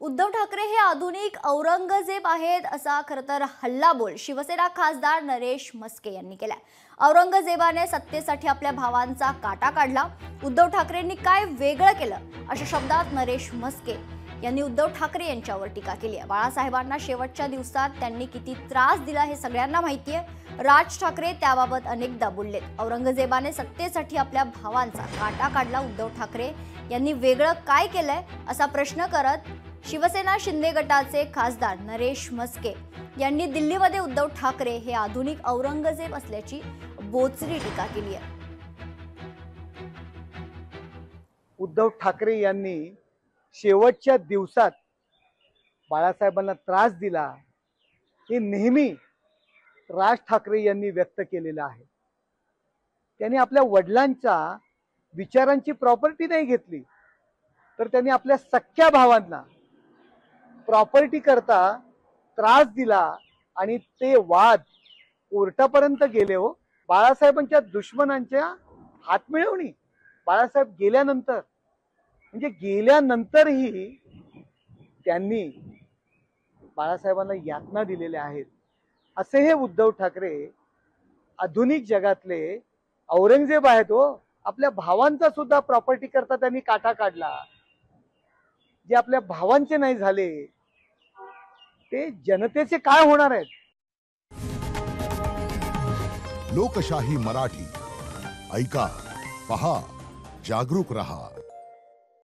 उद्धव ठाकरे हे आधुनिक औरंगजेब आहेत असा खरं तर हल्लाबोल शिवसेना खासदार नरेश म्हस्के यांनी केलाय। औरंगजेबाने सत्तेसाठी आपल्या भावांचा काटा काढला, उद्धव ठाकरेंनी काय वेगळं केलं अशा शब्दात नरेश म्हस्के यांनी उद्धव ठाकरे यांच्यावर टीका केली आहे। बाळासाहेबांना शेवटच्या दिवसात त्यांनी किती त्रास दिला हे सगळ्यांना माहिती आहे। राज ठाकरे त्याबाबत अनेकदा बोललेत। औरंगजेबाने सत्तेसाठी आपल्या भावांचा काटा काढला, उद्धव ठाकरे यांनी वेगळं काय केलंय असा प्रश्न करत शिवसेना शिंदे गटाचे खासदार नरेश म्हस्के यांनी दिल्लीमध्ये उद्धव ठाकरे हे आधुनिक औरंगजेब असल्याची बोचरी टीका केली आहे। उद्धव ठाकरे यांनी शेवटच्या दिवसात बाळासाहेबांना त्रास दिला हे नेहमी राज ठाकरे यांनी व्यक्त केलेलं आहे। त्यांनी आपल्या वडिलांच्या विचारांची प्रॉपर्टी नाही घेतली, तर त्यांनी आपल्या सख्ख्या भावांना प्रॉपर्टी करता त्रास दिला आणि ते वाद कोर्टापर्यंत गेले। हो, बाळासाहेबांच्या दुश्मनांच्या हातमिळवणी बाळासाहेब गेल्यानंतर, म्हणजे गेल्यानंतरही त्यांनी बाळासाहेबांना यातना दिलेल्या आहेत। असे हे उद्धव ठाकरे आधुनिक जगातले औरंगजेब आहेत। हो, आपल्या भावांचा सुद्धा प्रॉपर्टी करता त्यांनी काटा काढला। जे आपल्या भावांचे नाही झाले ते जनतेचे काय होणार आहेत? लोकशाही मराठी ऐका, पहा, जागरूक रहा।